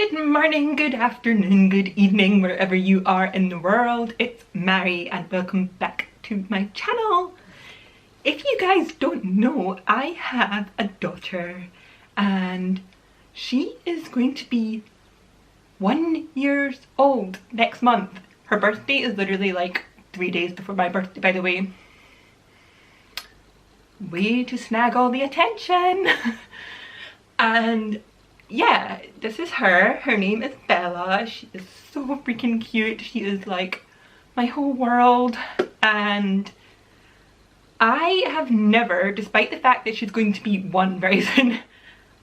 Good morning, good afternoon, good evening, wherever you are in the world. It's Mhairi and welcome back to my channel. If you guys don't know, I have a daughter and she is going to be 1 year old next month. Her birthday is literally like 3 days before my birthday, by the way. Way to snag all the attention. And yeah, this is her. Her name is Bella. She is so freaking cute. She is like my whole world. And I have never, despite the fact that she's going to be 1 very soon,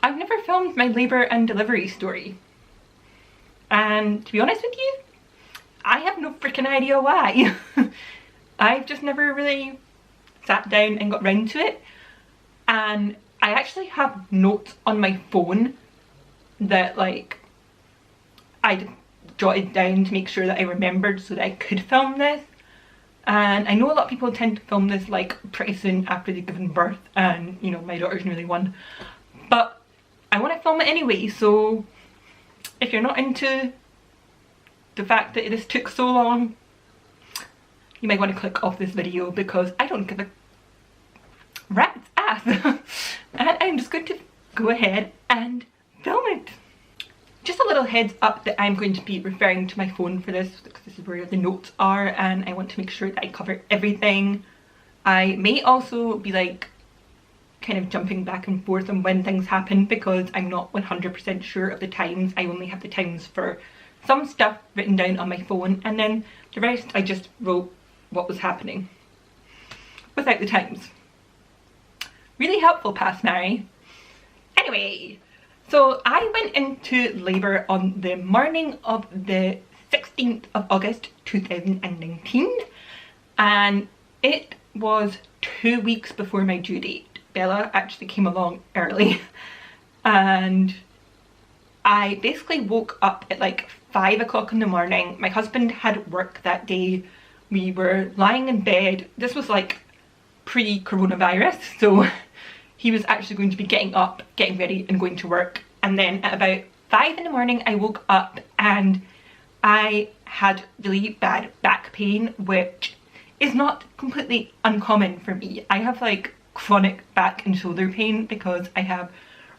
I've never filmed my labour and delivery story. And to be honest with you, I have no freaking idea why. I've just never really sat down and got round to it. And I actually have notes on my phone that like I jotted down to make sure that I remembered so that I could film this. And I know a lot of people tend to film this like pretty soon after they've given birth, and you know, my daughter's nearly 1, but I want to film it anyway. So if you're not into the fact that this took so long, you might want to click off this video because I don't give a rat's ass. And I'm just going to go ahead and film it. Just a little heads up that I'm going to be referring to my phone for this because this is where the notes are and I want to make sure that I cover everything. I may also be like kind of jumping back and forth on when things happen because I'm not 100% sure of the times. I only have the times for some stuff written down on my phone, and then the rest I just wrote what was happening without the times. Really helpful, past Mhairi. Anyway, so I went into labour on the morning of the 16th of August 2019 and it was 2 weeks before my due date. Bella actually came along early and I basically woke up at like 5 o'clock in the morning. My husband had work that day. We were lying in bed. This was like pre-coronavirus, so he was actually going to be getting up, getting ready and going to work. And then at about 5 in the morning I woke up and I had really bad back pain, which is not completely uncommon for me. I have like chronic back and shoulder pain because I have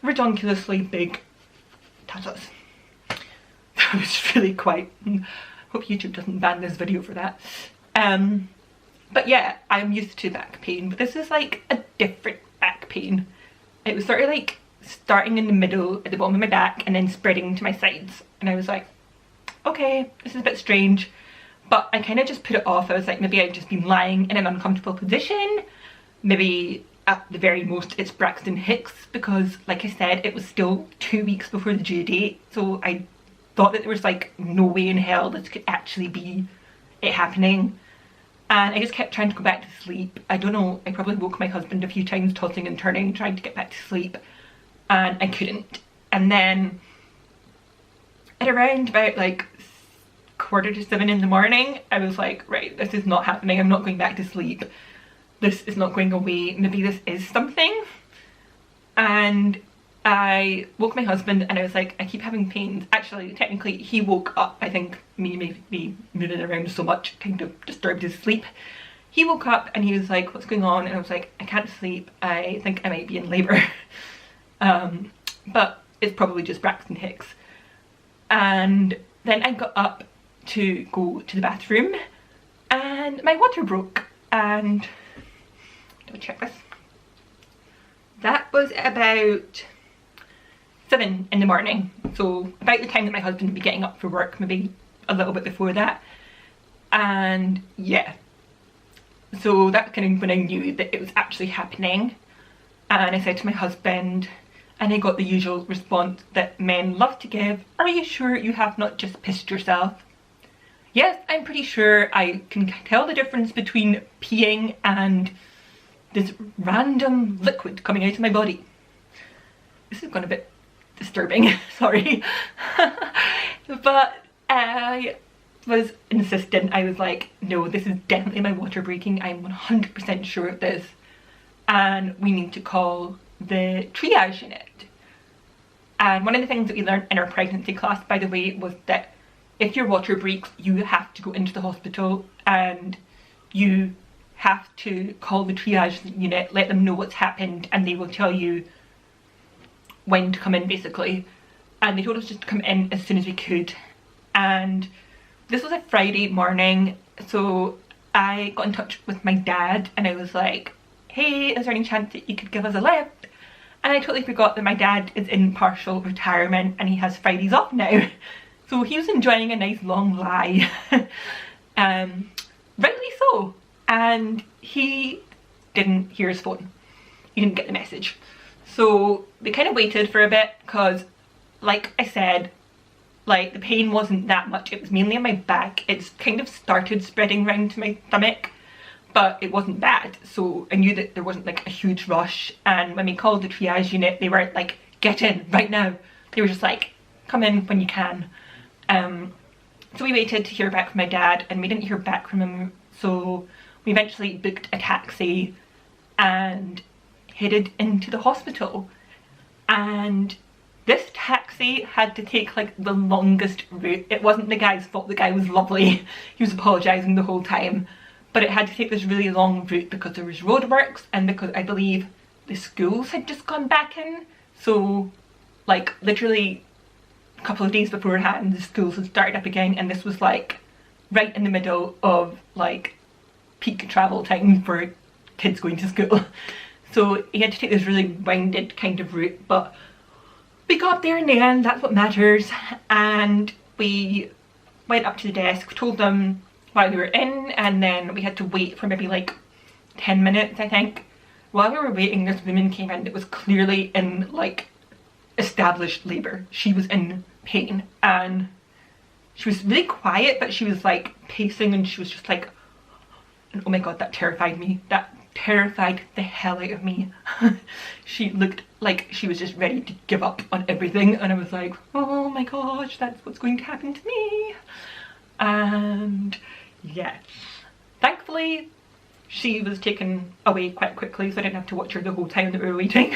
ridiculously big tatas. That was really quite, hope YouTube doesn't ban this video for that. But yeah, I'm used to back pain, but this is like a different back pain. It was sort of like starting in the middle at the bottom of my back and then spreading to my sides, and I was like, okay, this is a bit strange, but I kind of just put it off. I was like, maybe I've just been lying in an uncomfortable position, maybe at the very most it's Braxton Hicks, because like I said, it was still 2 weeks before the due date, so I thought that there was like no way in hell this could actually be it happening. And I just kept trying to go back to sleep. I don't know, I probably woke my husband a few times tossing and turning trying to get back to sleep and I couldn't. And then at around about like 6:45 in the morning I was like, right, this is not happening. I'm not going back to sleep. This is not going away. Maybe this is something. And I woke my husband and I was like, I keep having pains. Actually, technically he woke up. I think me maybe moving around so much kind of disturbed his sleep. He woke up and he was like, what's going on? And I was like, I can't sleep. I think I might be in labour. But it's probably just Braxton Hicks. And then I got up to go to the bathroom and my water broke. And I'll check this. That was about 7 in the morning, so about the time that my husband would be getting up for work, maybe a little bit before that. And yeah, so that's kind of when I knew that it was actually happening. And I said to my husband, and I got the usual response that men love to give, are you sure you have not just pissed yourself? Yes, I'm pretty sure. I can tell the difference between peeing and this random liquid coming out of my body. This has gone a bit disturbing, sorry. But I was insistent. I was like, no, this is definitely my water breaking. I'm 100% sure of this. And we need to call the triage unit. And one of the things that we learned in our pregnancy class, by the way, was that if your water breaks, you have to go into the hospital and you have to call the triage unit, let them know what's happened, and they will tell you when to come in, basically. And they told us just to come in as soon as we could. And this was a Friday morning, so I got in touch with my dad and I was like, hey, is there any chance that you could give us a lift? And I totally forgot that my dad is in partial retirement and he has Fridays off now. So he was enjoying a nice long lie. Rightly so. And he didn't hear his phone. He didn't get the message. So we kind of waited for a bit because, like I said, like the pain wasn't that much. It was mainly in my back. It's kind of started spreading around to my stomach, but it wasn't bad. So I knew that there wasn't like a huge rush. And when we called the triage unit, they weren't like, get in right now. They were just like, come in when you can. So we waited to hear back from my dad and we didn't hear back from him. So we eventually booked a taxi and headed into the hospital. And this taxi had to take like the longest route. It wasn't the guy's fault, the guy was lovely. He was apologising the whole time. But it had to take this really long route because there was roadworks and because I believe the schools had just gone back in. So like literally a couple of days beforehand the schools had started up again, and this was like right in the middle of like peak travel time for kids going to school. So he had to take this really winded kind of route, but we got there in the end, that's what matters. And we went up to the desk, told them why we were in, and then we had to wait for maybe like 10 minutes, I think. While we were waiting, this woman came in that was clearly in like established labour. She was in pain and she was really quiet, but she was like pacing and she was just like, and oh my god, that terrified me. That terrified the hell out of me. She looked like she was just ready to give up on everything, and I was like, oh my gosh, that's what's going to happen to me. And yes, thankfully she was taken away quite quickly, so I didn't have to watch her the whole time that we were waiting.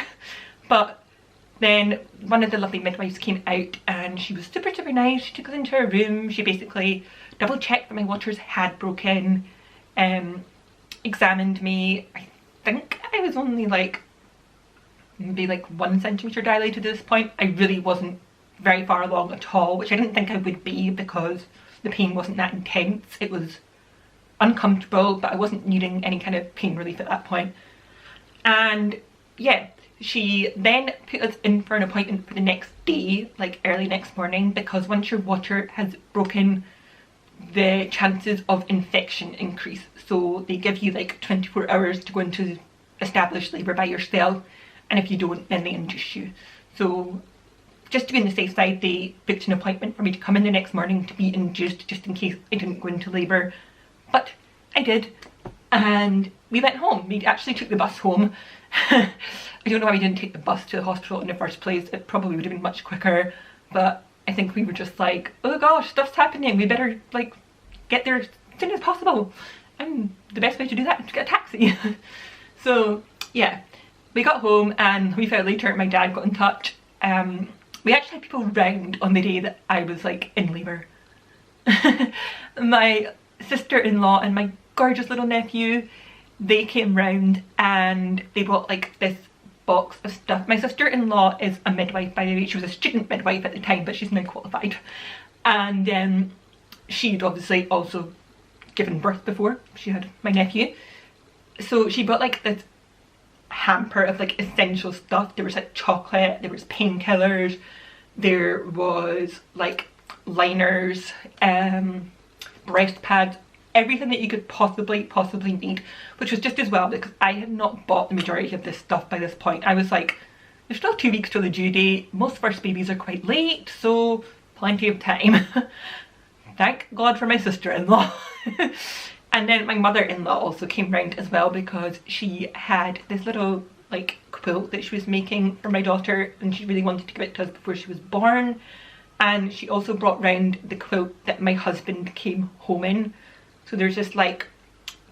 But then one of the lovely midwives came out and she was super nice. She took us into her room. She basically double checked that my waters had broken, examined me. I think I was only like maybe like 1 centimetre dilated at this point. I really wasn't very far along at all, which I didn't think I would be because the pain wasn't that intense. It was uncomfortable, but I wasn't needing any kind of pain relief at that point. And yeah, she then put us in for an appointment for the next day, like early next morning, because once your water has broken, the chances of infection increase. So they give you like 24 hours to go into established labour by yourself, and if you don't, then they induce you. So just to be on the safe side, they booked an appointment for me to come in the next morning to be induced, just in case I didn't go into labour. But I did, and we went home. We actually took the bus home. I don't know why we didn't take the bus to the hospital in the first place. It probably would have been much quicker, but I think we were just like, oh gosh, stuff's happening, we better like get there as soon as possible. And the best way to do that is to get a taxi. So yeah, we got home and we found later my dad got in touch. We actually had people round on the day that I was like in labour. My sister-in-law and my gorgeous little nephew, they came round and they brought like this box of stuff. My sister-in-law is a midwife, by the way. She was a student midwife at the time, but she's now qualified. And she'd obviously also given birth before she had my nephew. So she brought like this hamper of like essential stuff. There was like chocolate, there was painkillers, there was like liners, breast pads, everything that you could possibly need, which was just as well because I had not bought the majority of this stuff by this point. I was like, there's still 2 weeks till the due date, most first babies are quite late, so plenty of time. Thank God for my sister-in-law. And then my mother-in-law also came round as well because she had this little like quilt that she was making for my daughter and she really wanted to give it to us before she was born. And she also brought round the quilt that my husband came home in. So there's this like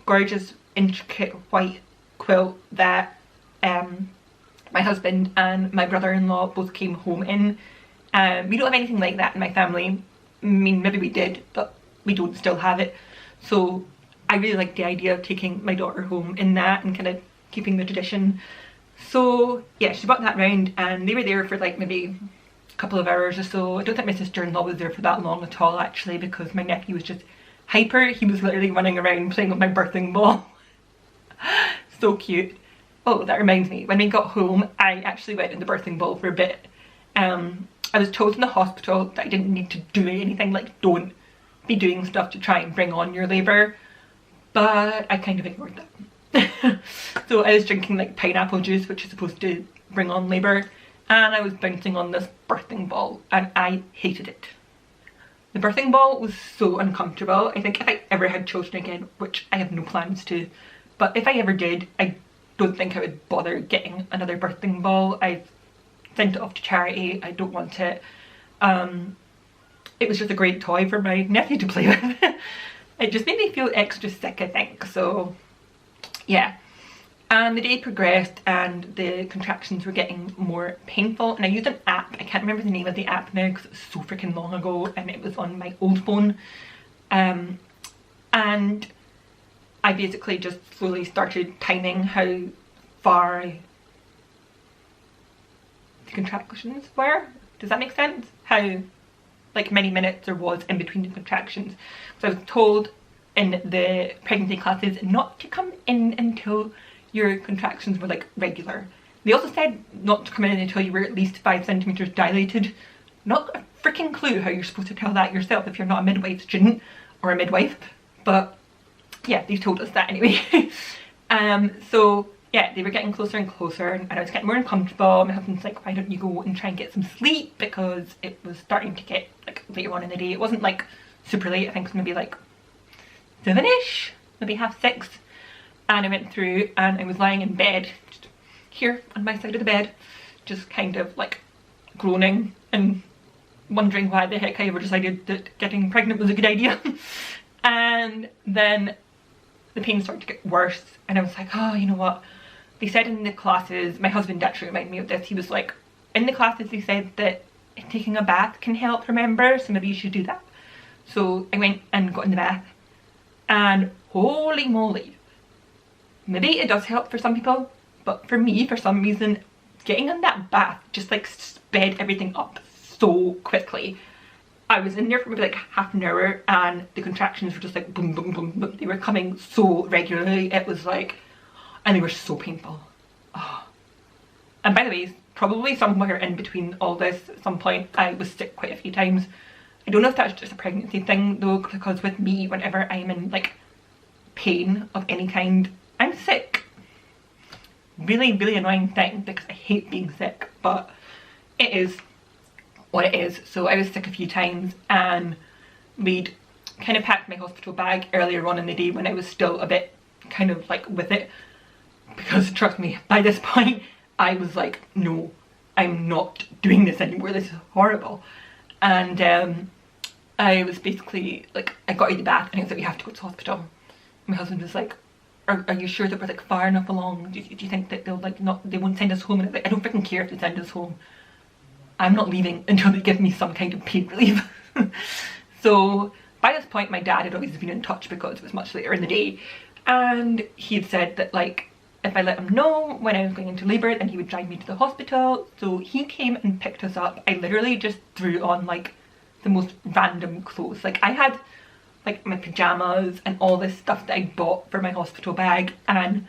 gorgeous intricate white quilt that my husband and my brother-in-law both came home in. We don't have anything like that in my family. I mean, maybe we did, but we don't still have it. So I really like the idea of taking my daughter home in that and kind of keeping the tradition. So yeah, she brought that round and they were there for like maybe a couple of hours or so. I don't think my sister-in-law was there for that long at all actually, because my nephew was just hyper. He was literally running around playing with my birthing ball. So cute. Oh, that reminds me, when we got home I actually went in the birthing ball for a bit. I was told in the hospital that I didn't need to do anything, like don't be doing stuff to try and bring on your labour, but I kind of ignored that. So I was drinking like pineapple juice, which is supposed to bring on labour, and I was bouncing on this birthing ball and I hated it. The birthing ball was so uncomfortable. I think if I ever had children again, which I have no plans to, but if I ever did, I don't think I would bother getting another birthing ball. I've sent it off to charity. I don't want it. It was just a great toy for my nephew to play with. It just made me feel extra sick, I think. So yeah. And the day progressed and the contractions were getting more painful, and I used an app. I can't remember the name of the app now because it was so freaking long ago and it was on my old phone. And I basically just slowly started timing how far the contractions were. Does that make sense? How like many minutes there was in between the contractions. So I was told in the pregnancy classes not to come in until your contractions were like regular. They also said not to come in until you were at least 5 centimeters dilated. Not a freaking clue how you're supposed to tell that yourself if you're not a midwife student or a midwife, but yeah, they told us that anyway. So yeah, they were getting closer and closer and I was getting more uncomfortable. My husband's like, why don't you go and try and get some sleep, because it was starting to get like later on in the day. It wasn't like super late, I think it was maybe like 7ish, maybe half 6. And I went through and I was lying in bed, just here on my side of the bed, just kind of like groaning and wondering why the heck I ever decided that getting pregnant was a good idea. And then the pain started to get worse and I was like, oh, you know what? They said in the classes, my husband actually reminded me of this, he was like, in the classes they said that taking a bath can help, remember? So maybe you should do that. So I went and got in the bath and holy moly. Maybe it does help for some people, but for me, for some reason, getting in that bath just like sped everything up so quickly. I was in there for maybe like half an hour and the contractions were just like boom, boom, boom, boom. They were coming so regularly. It was like, and they were so painful. Oh. And by the way, probably somewhere in between all this, at some point, I was sick quite a few times. I don't know if that's just a pregnancy thing though, because with me, whenever I'm in like pain of any kind, I'm sick. Really, really annoying thing because I hate being sick, but it is what it is. So I was sick a few times and we'd kind of packed my hospital bag earlier on in the day when I was still a bit kind of like with it, because trust me, by this point I was like, no, I'm not doing this anymore, this is horrible. And I was basically like, I got out of the bath and I was like, we have to go to the hospital. My husband was like, are you sure that we're like far enough along? Do you think that they'll like not, they won't send us home? And I was like, I don't freaking care if they send us home. I'm not leaving until they give me some kind of pain relief. So by this point my dad had always been in touch because it was much later in the day, and he had said that like if I let him know when I was going into labour then he would drive me to the hospital. So he came and picked us up. I literally just threw on like the most random clothes. Like I had like my pyjamas and all this stuff that I bought for my hospital bag, and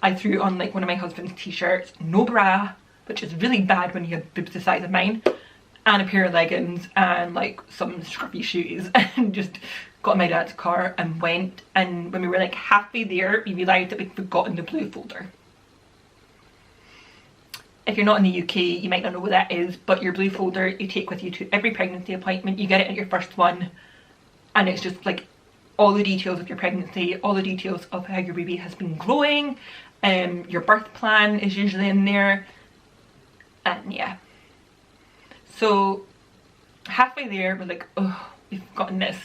I threw on like one of my husband's t-shirts, no bra, which is really bad when you have boobs the size of mine, and a pair of leggings and like some scruffy shoes, and just got in my dad's car and went. And when we were like halfway there we realised that we'd forgotten the blue folder. If you're not in the UK you might not know what that is, but your blue folder you take with you to every pregnancy appointment. You get it at your first one and it's just like all the details of your pregnancy, all the details of how your baby has been growing, your birth plan is usually in there. And yeah, so halfway there we're like, oh, we've gotten this.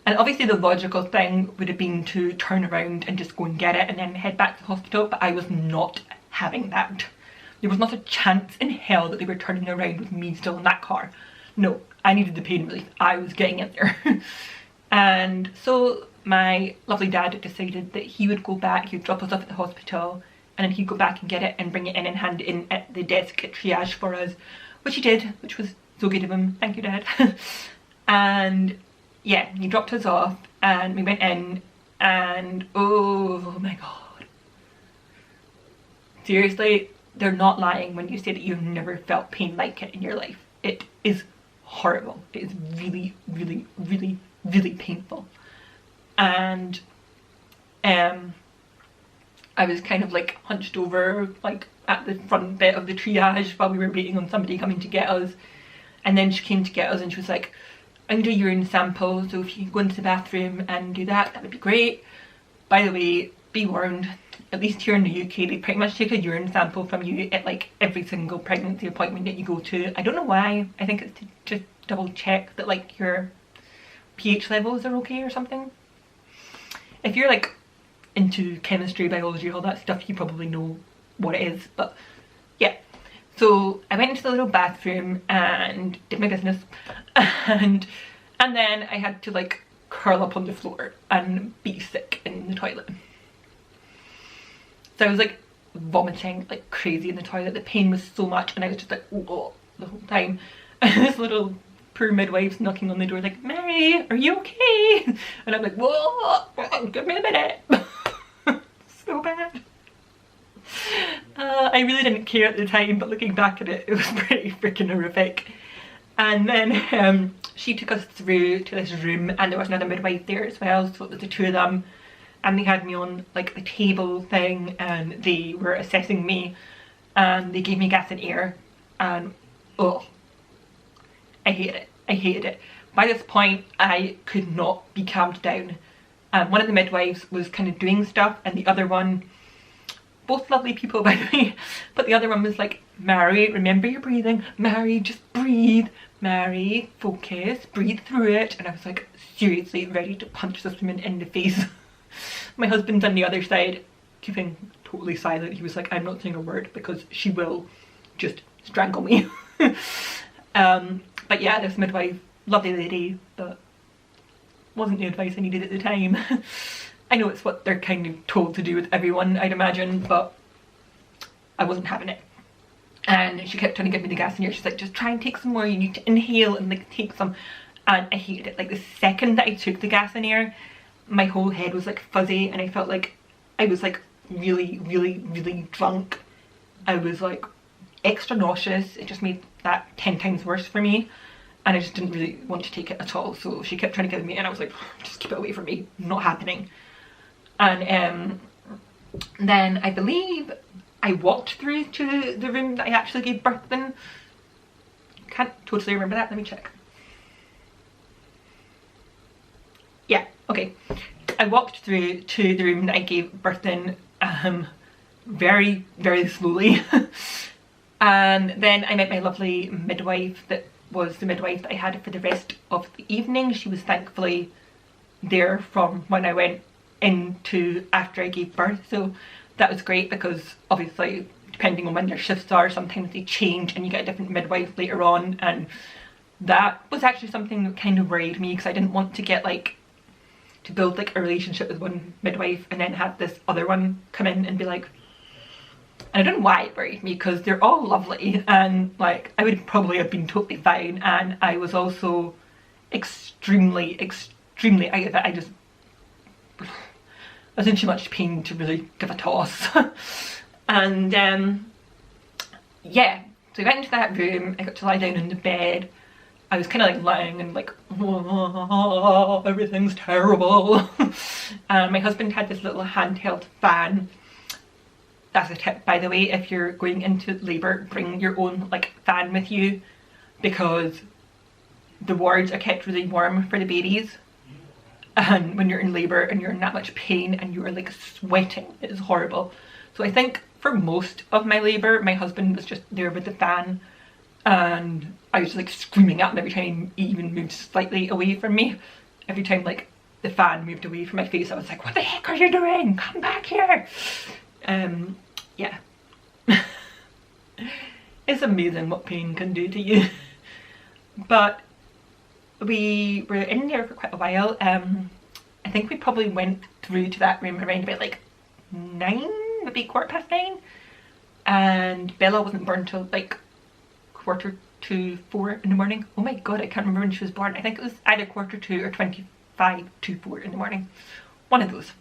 And obviously the logical thing would have been to turn around and just go and get it and then head back to the hospital, but I was not having that. There was not a chance in hell that they were turning around with me still in that car. No, I needed the pain relief. I was getting in there. And so my lovely dad decided that he would go back, he would drop us off at the hospital, and then he'd go back and get it and bring it in and hand it in at the desk at triage for us, which he did, which was so good of him. Thank you, Dad. And yeah, he dropped us off and we went in, and oh my god. Seriously, they're not lying when you say that you've never felt pain like it in your life. It is horrible. It is really, really, really, really painful. And I was kind of like hunched over like at the front bit of the triage while we were waiting on somebody coming to get us, and then she came to get us and she was like, I need a urine sample, so if you go into the bathroom and do that, that would be great. By the way, be warned, at least here in the UK, they pretty much take a urine sample from you at like every single pregnancy appointment that you go to. I don't know why. I think it's to just double check that like your pH levels are okay or something. If you're like into chemistry, biology, all that stuff, you probably know what it is, but yeah. So I went into the little bathroom and did my business, and then I had to like curl up on the floor and be sick in the toilet. So I was like vomiting like crazy in the toilet. The pain was so much and I was just like, oh, the whole time. And this little poor midwife's knocking on the door like, Mary, are you okay? And I'm like, whoa, give me a minute. So bad. I really didn't care at the time, but looking back at it, it was pretty freaking horrific. And then she took us through to this room, and there was another midwife there as well, so it was the two of them, and they had me on like the table thing and they were assessing me and they gave me gas and air, and oh, I hated it. I hated it. By this point I could not be calmed down. One of the midwives was kind of doing stuff and the other one, both lovely people by the way, but the other one was like, Mary, remember your breathing. Mary, just breathe. Mary, focus, breathe through it. And I was like seriously ready to punch this woman in the face. My husband's on the other side, keeping totally silent. He was like, I'm not saying a word because she will just strangle me. But yeah, this midwife, lovely lady, but wasn't the advice I needed at the time. I know it's what they're kind of told to do with everyone, I'd imagine, but I wasn't having it. And she kept trying to give me the gas in here. She's like, just try and take some more, you need to inhale and like take some. And I hated it. Like the second that I took the gas in air, my whole head was like fuzzy and I felt like I was like really, really, really drunk. I was like extra nauseous. It just made that 10 times worse for me. And I just didn't really want to take it at all. So she kept trying to give me and I was like, just keep it away from me, not happening. And then I believe I walked through to the room that I actually gave birth in. Can't totally remember that, let me check. Yeah, okay. I walked through to the room that I gave birth in very, very slowly. And then I met my lovely midwife that was the midwife that I had for the rest of the evening. She was thankfully there from when I went into after I gave birth, so that was great because obviously depending on when their shifts are, sometimes they change and you get a different midwife later on, and that was actually something that kind of worried me because I didn't want to get like to build like a relationship with one midwife and then have this other one come in and be like, and I don't know why it worried me because they're all lovely and like I would probably have been totally fine, and I was also extremely I just I was in too much pain to really give a toss. And yeah, so I went into that room, I got to lie down in the bed. I was kind of like lying and like, oh, everything's terrible. And my husband had this little handheld fan. That's a tip, by the way, if you're going into labour, bring your own like fan with you because the wards are kept really warm for the babies. And when you're in labour and you're in that much pain and you're like sweating, it is horrible. So I think for most of my labour, my husband was just there with the fan and I was like screaming at him every time he even moved slightly away from me. Every time like the fan moved away from my face, I was like, what the heck are you doing? Come back here. Yeah. It's amazing what pain can do to you. But we were in there for quite a while. I think we probably went through to that room around about like 9, maybe 9:15, and Bella wasn't born till like 3:45 in the morning. Oh my god, I can't remember when she was born. I think it was either 2:45 or 25 to 4 in the morning, one of those.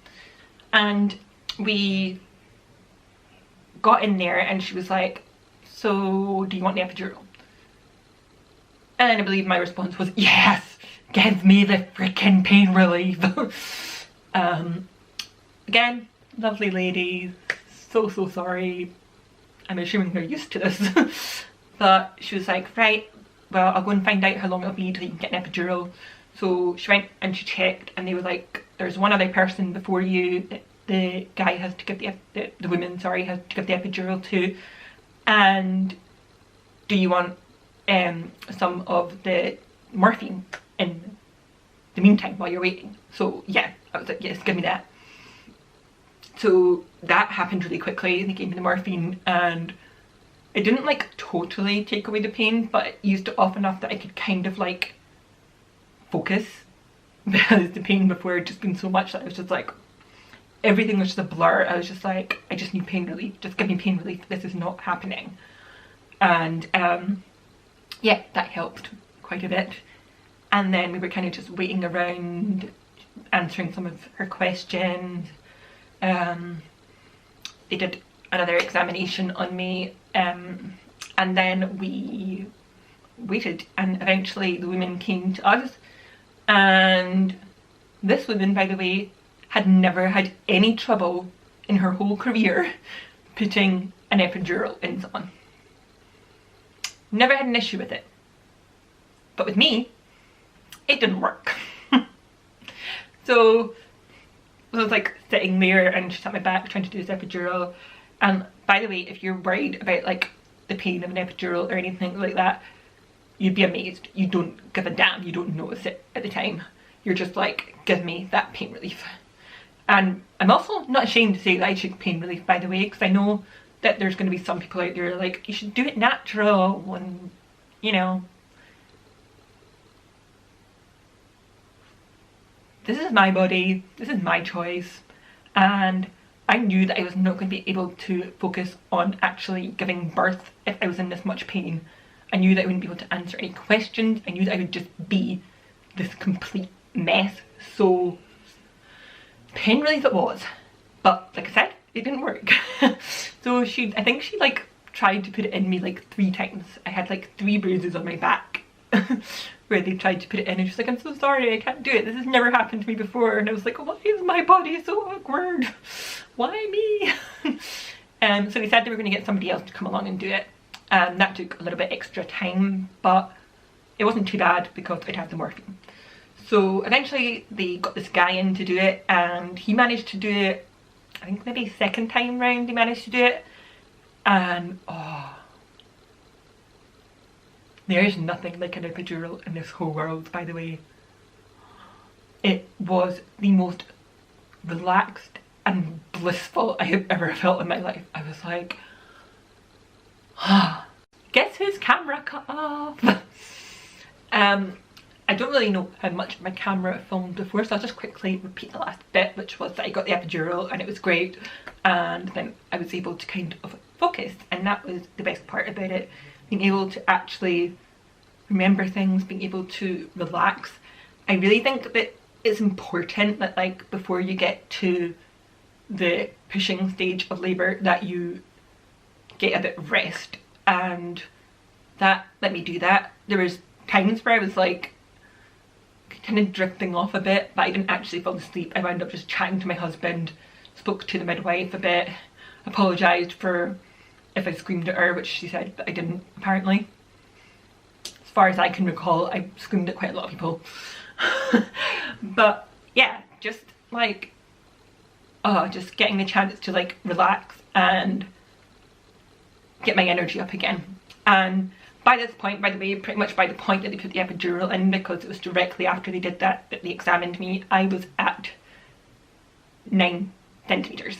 And we got in there and she was like, so do you want the epidural? And I believe my response was, yes, give me the freaking pain relief. Again, lovely lady, so sorry. I'm assuming they're used to this. But she was like, right, well, I'll go and find out how long it'll be till you can get an epidural. So she went and she checked, and they were like, there's one other person before you that the guy has to give the woman, sorry, has to give the epidural to. And do you want some of the morphine in the meantime while you're waiting? So yeah, I was like, yes, give me that. So that happened really quickly. They gave me the morphine and it didn't like totally take away the pain, but it used it off enough that I could kind of like focus, because the pain before had just been so much that I was just like, everything was just a blur. I was just like, I just need pain relief, just give me pain relief, this is not happening. And yeah, that helped quite a bit. And then we were kind of just waiting around, answering some of her questions. They did another examination on me, and then we waited, and eventually the woman came to us. And this woman, by the way, had never had any trouble in her whole career putting an epidural in someone. Never had an issue with it. But with me, it didn't work. So I was like sitting there and she's at my back trying to do this epidural. And by the way, if you're worried about like the pain of an epidural or anything like that, you'd be amazed. You don't give a damn, you don't notice it at the time. You're just like, give me that pain relief. And I'm also not ashamed to say that I took pain relief, by the way, because I know that there's going to be some people out there like, you should do it natural, and you know. This is my body, this is my choice, and I knew that I was not going to be able to focus on actually giving birth if I was in this much pain. I knew that I wouldn't be able to answer any questions. I knew that I would just be this complete mess. So pain relief it was, but like I said, it didn't work. So I think she like tried to put it in me like 3 times. I had like 3 bruises on my back where they tried to put it in, and she's like, I'm so sorry, I can't do it, this has never happened to me before. And I was like, why is my body so awkward? Why me? So they said they were going to get somebody else to come along and do it, and that took a little bit extra time, but it wasn't too bad because I'd had the morphine. So eventually they got this guy in to do it, and he managed to do it, I think maybe 2nd time round he managed to do it. And oh, there is nothing like an epidural in this whole world, by the way. It was the most relaxed and blissful I have ever felt in my life. I was like, ah, guess whose camera cut off? I don't really know how much my camera filmed before, so I'll just quickly repeat the last bit, which was that I got the epidural and it was great, and then I was able to kind of focus, and that was the best part about it. Being able to actually remember things, being able to relax. I really think that it's important that like before you get to the pushing stage of labour that you get a bit of rest, and that let me do that. There was times where I was like kind of drifting off a bit, but I didn't actually fall asleep. I wound up just chatting to my husband, spoke to the midwife a bit, apologised for if I screamed at her, which she said that I didn't, apparently. As far as I can recall, I screamed at quite a lot of people. But yeah, just like, just getting the chance to like relax and get my energy up again. And by this point, by the way, pretty much by the point that they put the epidural in, because it was directly after they did that they examined me, I was at 9 centimetres.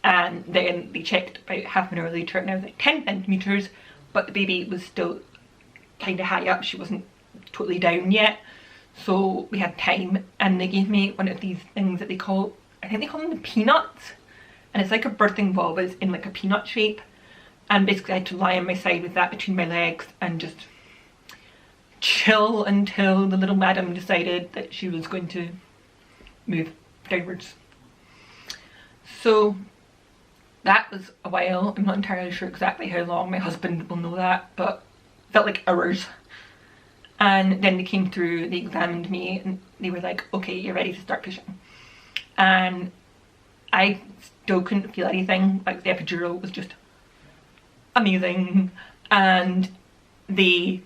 and then they checked about half an hour later and I was like 10 centimetres, but the baby was still kind of high up, she wasn't totally down yet, so we had time, and they gave me one of these things that they call, I think they call them the peanuts, and it's like a birthing ball but it's in like a peanut shape, and basically I had to lie on my side with that between my legs and just chill until the little madam decided that she was going to move downwards. So that was a while. I'm not entirely sure exactly how long, my husband will know that, but it felt like hours. And then they came through, they examined me and they were like, okay, you're ready to start pushing. And I still couldn't feel anything, like the epidural was just amazing, and they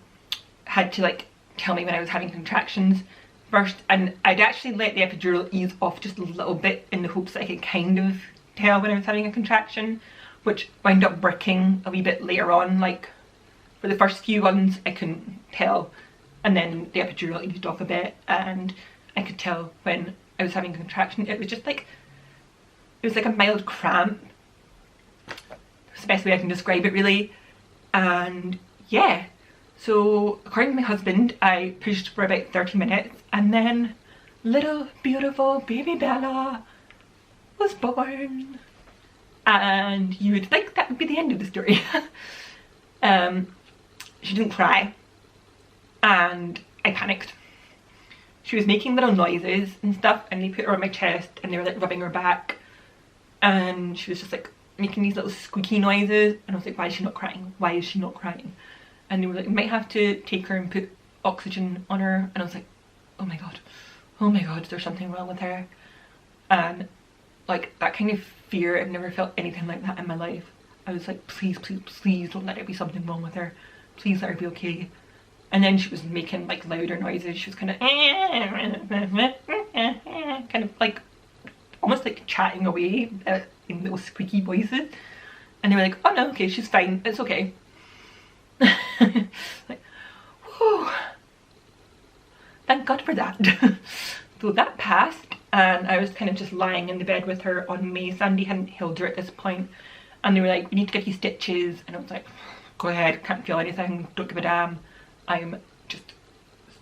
had to like tell me when I was having contractions first, and I'd actually let the epidural ease off just a little bit in the hopes that I could kind of tell when I was having a contraction, which wound up working a wee bit later on. Like for the first few ones I couldn't tell, and then the epidural eased off a bit and I could tell when I was having a contraction. It was just like, it was like a mild cramp, it's the best way I can describe it really. And yeah, so according to my husband I pushed for about 30 minutes and then little beautiful baby Bella was born, and you would think that would be the end of the story. She didn't cry and I panicked. She was making little noises and stuff, and they put her on my chest and they were like rubbing her back, and she was just like making these little squeaky noises, and I was like, why is she not crying? Why is she not crying? And they were like, you might have to take her and put oxygen on her, and I was like, oh my god, there's something wrong with her. And like that kind of fear, I've never felt anything like that in my life. I was like, please, please, please don't let there be something wrong with her, please let her be okay. And then she was making like louder noises, she was kind of like almost like chatting away in little squeaky voices, and they were like, oh no, okay, she's fine, it's okay. Like, whew, thank God for that. So that passed, and I was kind of just lying in the bed with her on me. Sandy hadn't held her at this point, and they were like, we need to give you stitches, and I was like, go ahead, can't feel anything, don't give a damn. I'm just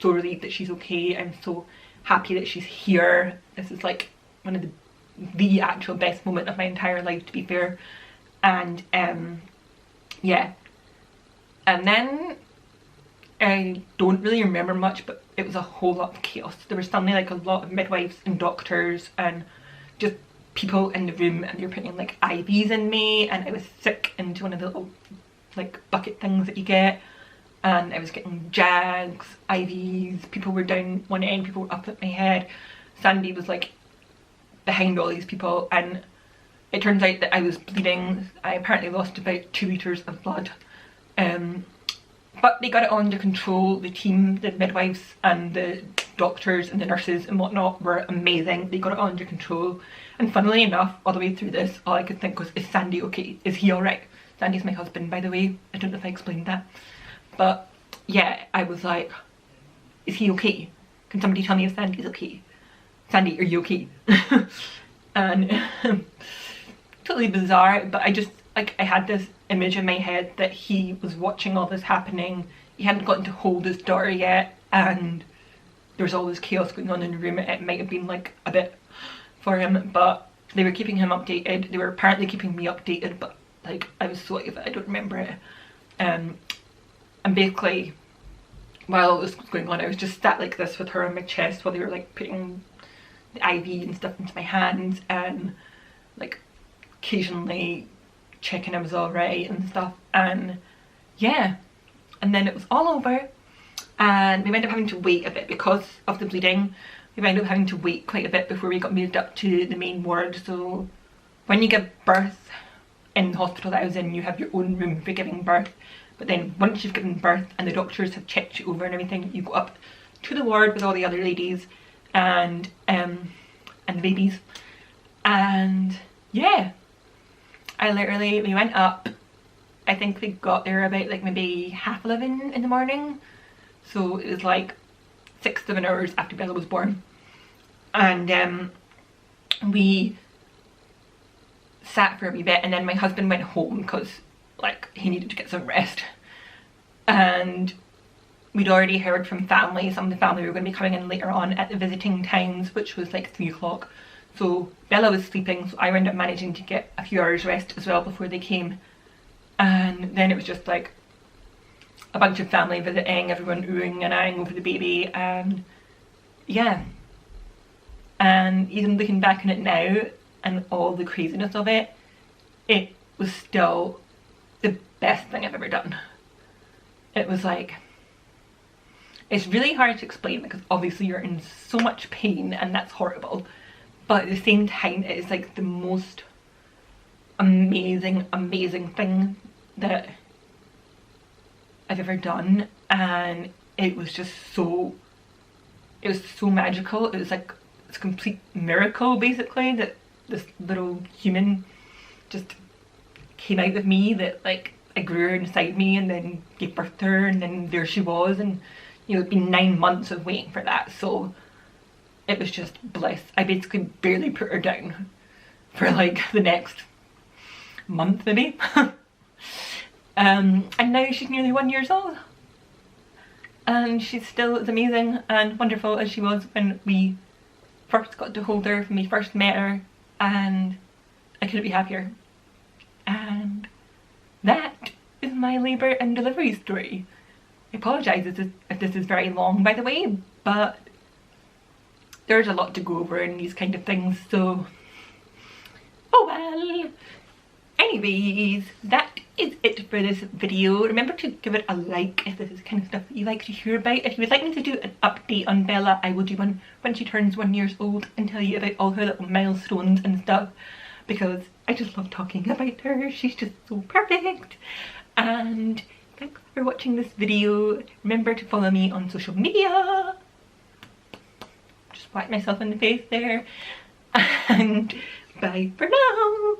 so relieved that she's okay. I'm so happy that she's here. This is like one of the actual best moment of my entire life, to be fair. And yeah, and then I don't really remember much, but it was a whole lot of chaos. There was suddenly like a lot of midwives and doctors and just people in the room, and they were putting like IVs in me, and I was sick into one of the little like bucket things that you get, and I was getting jags, IVs, people were down one end, people were up at my head. Sandy was like behind all these people, and it turns out that I was bleeding. I apparently lost about 2 litres of blood. But they got it all under control. The team, the midwives and the doctors and the nurses and whatnot were amazing. They got it all under control. And funnily enough, all the way through this, all I could think was, is Sandy okay? Is he alright? Sandy's my husband, by the way. I don't know if I explained that. But yeah, I was like, is he okay? Can somebody tell me if Sandy's okay? Sandy, are you okay? And totally bizarre, but I just, like, I had this image in my head that he was watching all this happening. He hadn't gotten to hold his daughter yet, and there was all this chaos going on in the room. It might have been like a bit for him, but they were keeping him updated. They were apparently keeping me updated, but like I was so out of it, I don't remember it. And basically, while all this was going on, I was just sat like this with her on my chest while they were like putting the IV and stuff into my hands, and like occasionally checking I was alright and stuff. And yeah, and then it was all over, and we ended up having to wait a bit because of the bleeding. We ended up having to wait quite a bit before we got moved up to the main ward. So when you give birth in the hospital that I was in, you have your own room for giving birth, but then once you've given birth and the doctors have checked you over and everything, you go up to the ward with all the other ladies and the babies. And yeah, we went up. I think we got there about like maybe 11:30 in the morning, so it was like 6-7 hours after Bella was born. And we sat for a wee bit, and then my husband went home because like he needed to get some rest. And we'd already heard from family, some of the family were going to be coming in later on at the visiting times, which was like 3 o'clock. So Bella was sleeping, so I ended up managing to get a few hours rest as well before they came. And then it was just like a bunch of family visiting, everyone oohing and eyeing over the baby, and yeah. And even looking back on it now and all the craziness of it, it was still the best thing I've ever done. It was like, it's really hard to explain because obviously you're in so much pain and that's horrible, but at the same time it is like the most amazing thing that I've ever done. And it was just so, it was so magical. It was like it's a complete miracle basically that this little human just came out of me, that like I grew her inside me and then gave birth to her, and then there she was. And you know, it'd been 9 months of waiting for that, so it was just bliss. I basically barely put her down for like the next month maybe. And now she's nearly 1 year old, and she's still as amazing and wonderful as she was when we first got to hold her, when we first met her, and I couldn't be happier. And that is my labour and delivery story. I apologise if this is very long, by the way, but there's a lot to go over in these kind of things, so oh well. Anyways, that is it for this video. Remember to give it a like if this is the kind of stuff that you like to hear about. If you would like me to do an update on Bella, I will do one when she turns 1 year old and tell you about all her little milestones and stuff, because I just love talking about her. She's just so perfect. And thanks for watching this video. Remember to follow me on social media. Just whack myself in the face there. And bye for now.